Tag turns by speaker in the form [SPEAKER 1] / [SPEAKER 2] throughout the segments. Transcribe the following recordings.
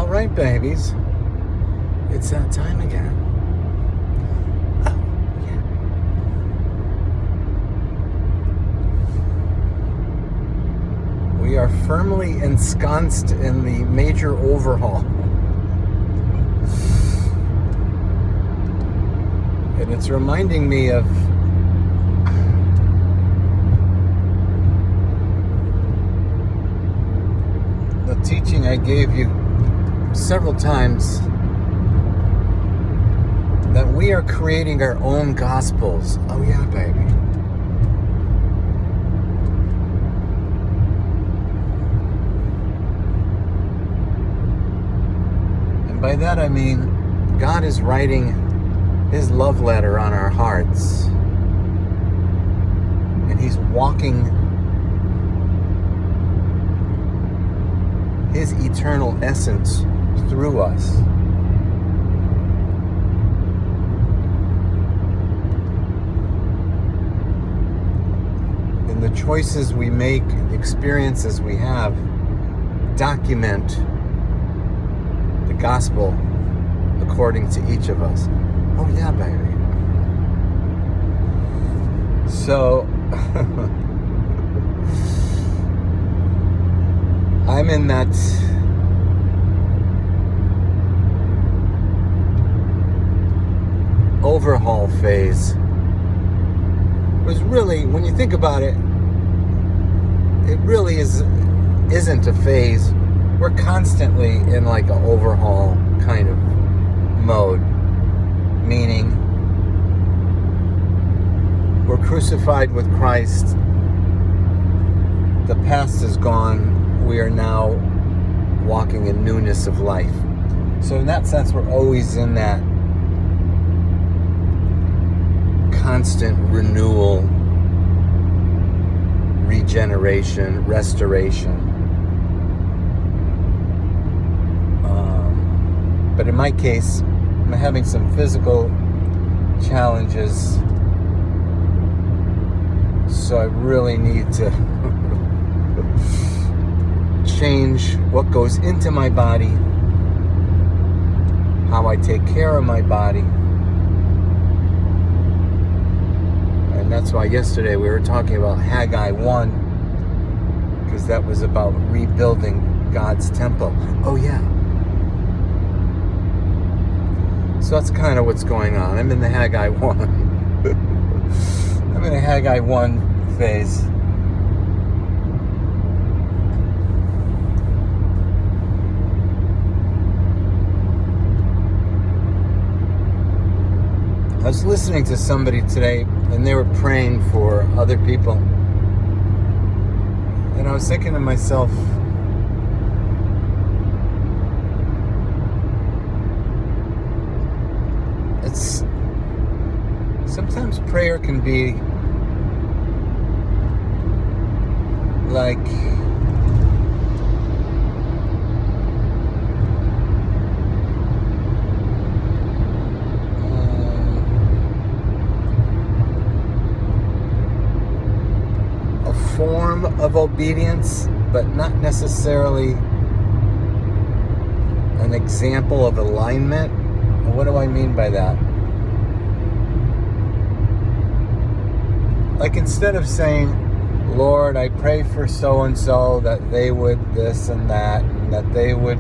[SPEAKER 1] All right, babies. It's that time again. Oh, yeah. We are firmly ensconced in the major overhaul. And it's reminding me of the teaching I gave you several times that we are creating our own gospels. Oh yeah, baby. And by that I mean God is writing His love letter on our hearts. And He's walking His eternal essence through us. And the choices we make, the experiences we have, document the gospel according to each of us. Oh yeah, baby. So I'm in that overhaul phase. It was really, when you think about it, it really isn't a phase. We're constantly in like an overhaul kind of mode, meaning we're crucified with Christ. The past is gone. We are now walking in newness of life. So in that sense, we're always in that constant renewal, regeneration, restoration. But in my case, I'm having some physical challenges, so I really need to change what goes into my body, how I take care of my body. And that's why yesterday we were talking about Haggai 1, because that was about rebuilding God's temple. Oh yeah. So that's kind of what's going on. I'm in the Haggai 1. I'm in a Haggai 1 phase. I was listening to somebody today, and they were praying for other people. And I was thinking to myself, sometimes prayer can be like a form of obedience, but not necessarily an example of alignment. And what do I mean by that? Like, instead of saying, Lord, I pray for so-and-so that they would this and that, and that they would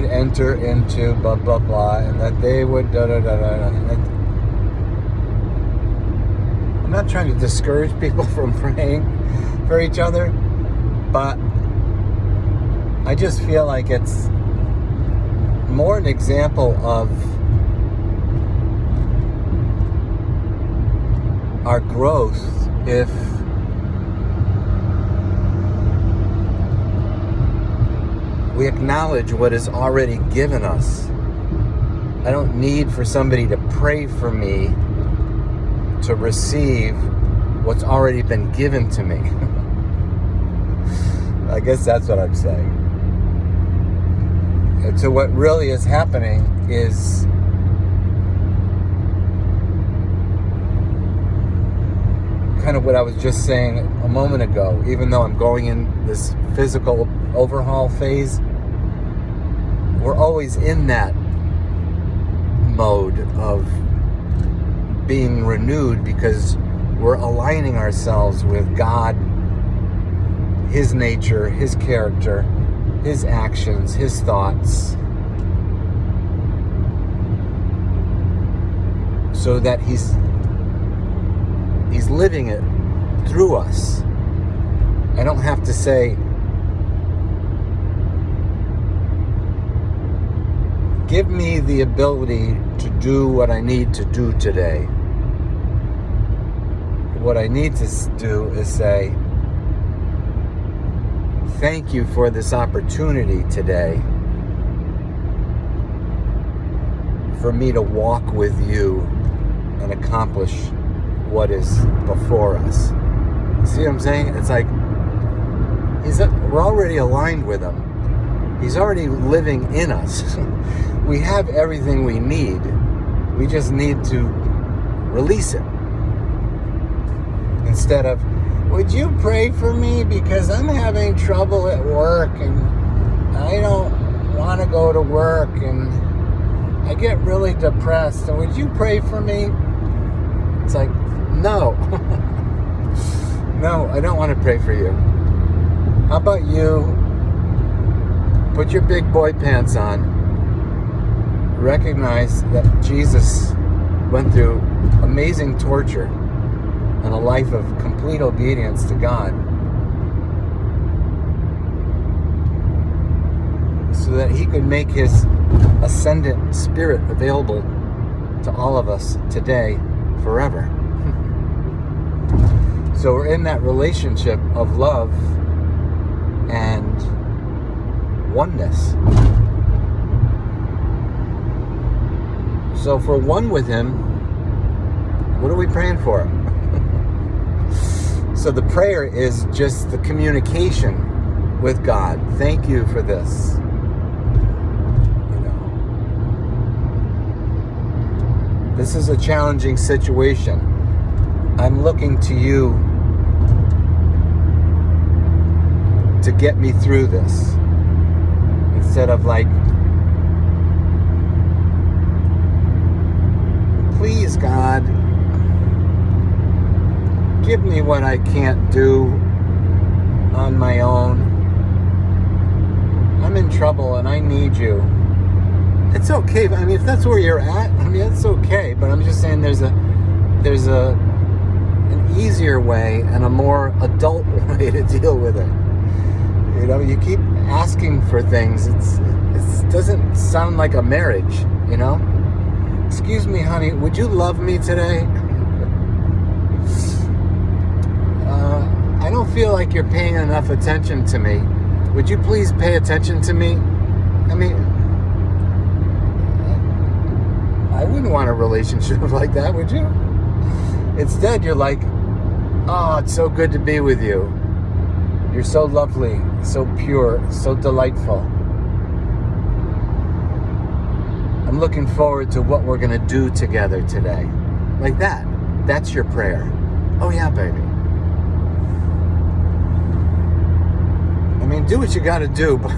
[SPEAKER 1] enter into blah, blah, blah, and that they would da-da-da-da. I'm not trying to discourage people from praying for each other, but I just feel like it's more an example of our growth if we acknowledge what is already given us. I don't need for somebody to pray for me to receive what's already been given to me. I guess that's what I'm saying. And so what really is happening is kind of what I was just saying a moment ago. Even though I'm going in this physical overhaul phase, we're always in that mode of being renewed because we're aligning ourselves with God, His nature, His character, His actions, His thoughts, so that He's living it through us. I don't have to say, give me the ability to do what I need to do today. What I need to do is say, thank you for this opportunity today for me to walk with you and accomplish what is before us. See what I'm saying? It's like we're already aligned with Him. He's already living in us. We have everything we need. We just need to release it. Instead of, would you pray for me because I'm having trouble at work and I don't want to go to work and I get really depressed, and would you pray for me? It's like, no. No, I don't want to pray for you. How about you put your big boy pants on, recognize that Jesus went through amazing torture and a life of complete obedience to God so that He could make His ascendant spirit available to all of us today, forever. So we're in that relationship of love and oneness. So if we're one with Him, what are we praying for? So the prayer is just the communication with God. Thank you for this. This is a challenging situation. I'm looking to you to get me through this. Instead of like, please God, give me what I can't do on my own. I'm in trouble and I need you. It's okay. I mean, if that's where you're at, I mean, it's okay. But I'm just saying there's an easier way and a more adult way to deal with it. You know, you keep asking for things. It doesn't sound like a marriage, you know? Excuse me, honey, would you love me today? I don't feel like you're paying enough attention to me. Would you please pay attention to me? I mean, I wouldn't want a relationship like that, would you? Instead, you're like, oh, it's so good to be with you. You're so lovely, so pure, so delightful. I'm looking forward to what we're going to do together today. Like that. That's your prayer. Oh, yeah, baby. I mean, do what you got to do, but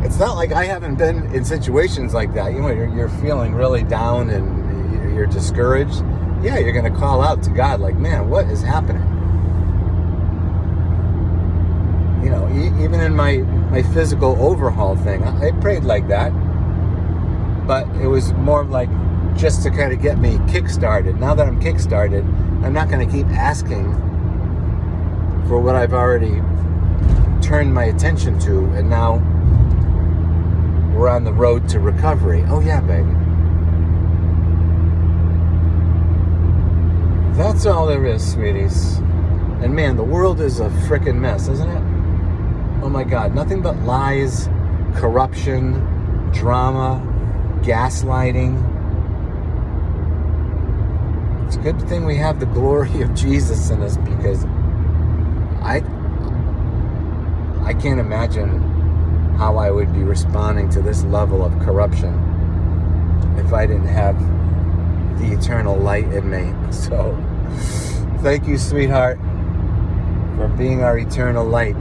[SPEAKER 1] it's not like I haven't been in situations like that. You know, you're feeling really down and you're discouraged. Yeah, you're going to call out to God like, man, what is happening? You know, even in my physical overhaul thing, I prayed like that. But it was more like just to kind of get me kick-started. Now that I'm kick-started, I'm not going to keep asking for what I've already turned my attention to, and now we're on the road to recovery. Oh yeah, baby. That's all there is, sweeties. And man, the world is a frickin' mess, isn't it? Oh my God, nothing but lies, corruption, drama, gaslighting. It's a good thing we have the glory of Jesus in us, because I can't imagine how I would be responding to this level of corruption if I didn't have the eternal light in me. So, thank you, sweetheart, for being our eternal light.